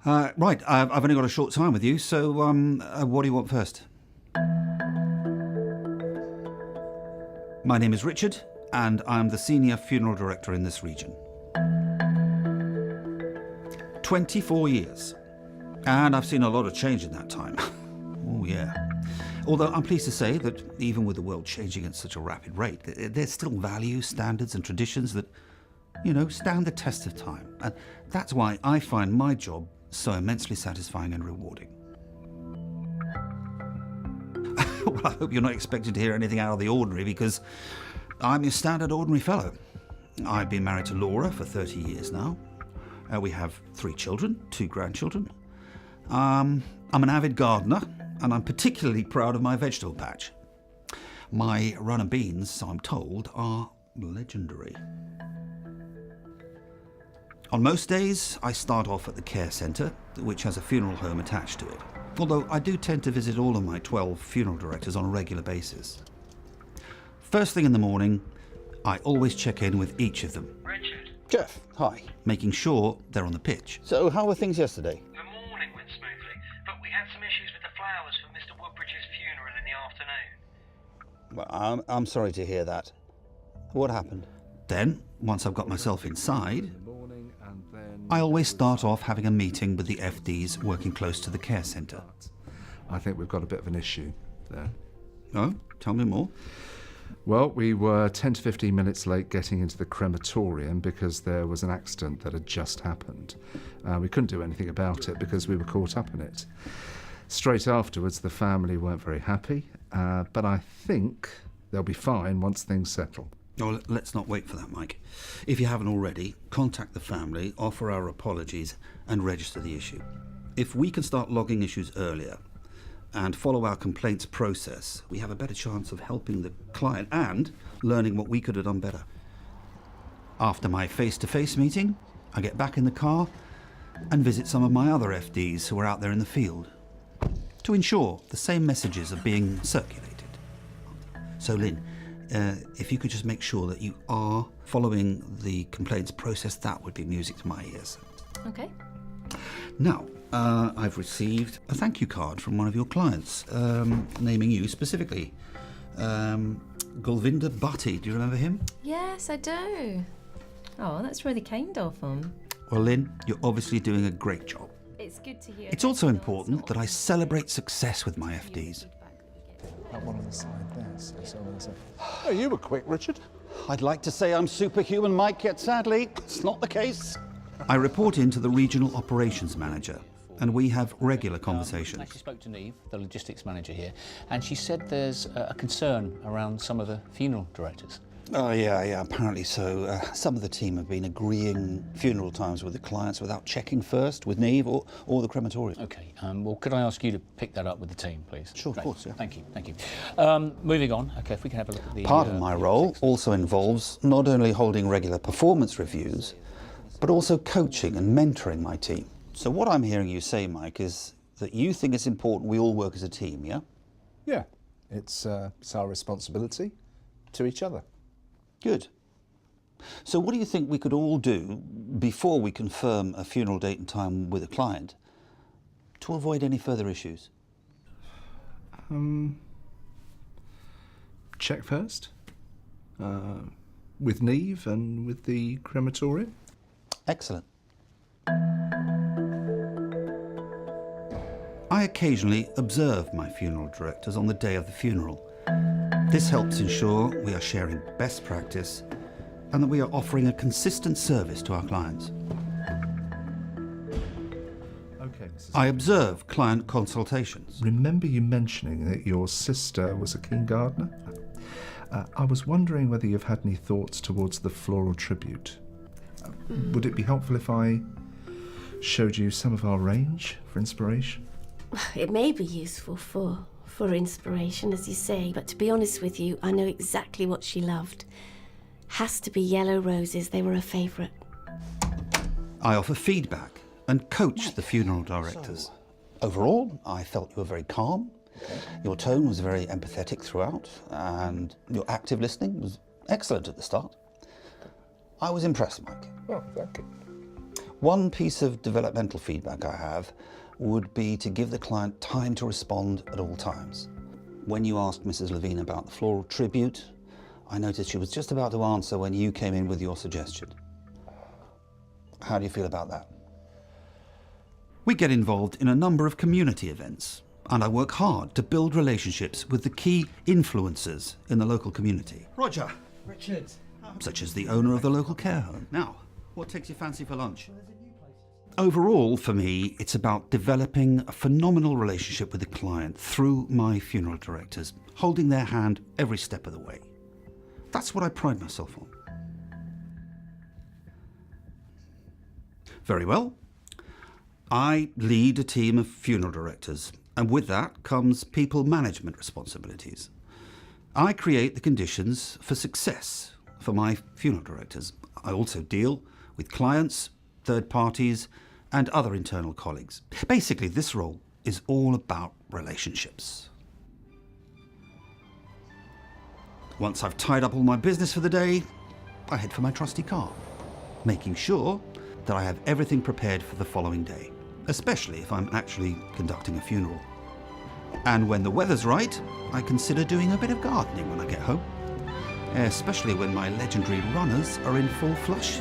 Right, I've only got a short time with you, so what do you want first? My name is Richard, and I'm the senior funeral director in this region. 24 years. And I've seen a lot of change in that time. Oh, yeah. Although I'm pleased to say that even with the world changing at such a rapid rate, there's still values, standards and traditions that, stand the test of time. And that's why I find my job so immensely satisfying and rewarding. Well, I hope you're not expected to hear anything out of the ordinary, because I'm your standard ordinary fellow. I've been married to Laura for 30 years now. We have 3 children, 2 grandchildren. I'm an avid gardener, and I'm particularly proud of my vegetable patch. My runner beans, so I'm told, are legendary. On most days, I start off at the care centre, which has a funeral home attached to it. Although I do tend to visit all of my 12 funeral directors on a regular basis. First thing in the morning, I always check in with each of them. Richard. Jeff, hi. Making sure they're on the pitch. So how were things yesterday? The morning went smoothly, but we had some issues with the flowers for Mr. Woodbridge's funeral in the afternoon. Well, I'm sorry to hear that. What happened? Then, once I've got myself inside, I always start off having a meeting with the FDs working close to the care centre. I think we've got a bit of an issue there. Oh, tell me more. Well, we were 10 to 15 minutes late getting into the crematorium because there was an accident that had just happened. We couldn't do anything about it because we were caught up in it. Straight afterwards, the family weren't very happy, but I think they'll be fine once things settle. Oh, let's not wait for that, Mike. If you haven't already, contact the family, offer our apologies, and register the issue. If we can start logging issues earlier and follow our complaints process, we have a better chance of helping the client and learning what we could have done better. After my face-to-face meeting, I get back in the car and visit some of my other FDs who are out there in the field to ensure the same messages are being circulated. So, Lynn, if you could just make sure that you are following the complaints process, that would be music to my ears. Okay. Now, I've received a thank you card from one of your clients, naming you specifically. Gulvinder Bhatti, do you remember him? Yes, I do. Oh, that's really kind of him. Well, Lynn, you're obviously doing a great job. It's good to hear. It's also important that I celebrate success with my FDs. That one on the side there. Oh, you were quick, Richard. I'd like to say I'm superhuman, Mike, yet sadly, it's not the case. I report into the regional operations manager, and we have regular conversations. I actually spoke to Neve, the logistics manager here, and she said there's a concern around some of the funeral directors. Oh, yeah, apparently so. Some of the team have been agreeing funeral times with the clients without checking first with Neve or the crematorium. Okay, well, could I ask you to pick that up with the team, please? Sure, Great. of course, yeah. Thank you. Moving on, okay, if we can have a look at the... Part of my role also involves not only holding regular performance reviews, but also coaching and mentoring my team. So what I'm hearing you say, Mike, is that you think it's important we all work as a team, yeah? Yeah, it's our responsibility to each other. Good. So what do you think we could all do before we confirm a funeral date and time with a client to avoid any further issues? Check first with Neve and with the crematorium. Excellent. I occasionally observe my funeral directors on the day of the funeral. This helps ensure we are sharing best practice and that we are offering a consistent service to our clients. Okay, Mrs. I observe client consultations. Remember you mentioning that your sister was a keen gardener? I was wondering whether you've had any thoughts towards the floral tribute. Would it be helpful if I showed you some of our range for inspiration? It may be useful for inspiration, as you say, but to be honest with you, I know exactly what she loved. Has to be yellow roses, they were a favourite. I offer feedback and coach the funeral directors. Overall, I felt you were very calm. Your tone was very empathetic throughout, and your active listening was excellent at the start. I was impressed, Mike. Oh, thank you. One piece of developmental feedback I have would be to give the client time to respond at all times. When you asked Mrs. Levine about the floral tribute, I noticed she was just about to answer when you came in with your suggestion. How do you feel about that? We get involved in a number of community events, and I work hard to build relationships with the key influencers in the local community. Roger. Richard. Such as the owner of the local care home. Now, what takes your fancy for lunch? Overall, for me, it's about developing a phenomenal relationship with the client through my funeral directors, holding their hand every step of the way. That's what I pride myself on. Very well. I lead a team of funeral directors, and with that comes people management responsibilities. I create the conditions for success for my funeral directors. I also deal with clients, third parties, and other internal colleagues. Basically, this role is all about relationships. Once I've tied up all my business for the day, I head for my trusty car, making sure that I have everything prepared for the following day, especially if I'm actually conducting a funeral. And when the weather's right, I consider doing a bit of gardening when I get home, especially when my legendary runners are in full flush.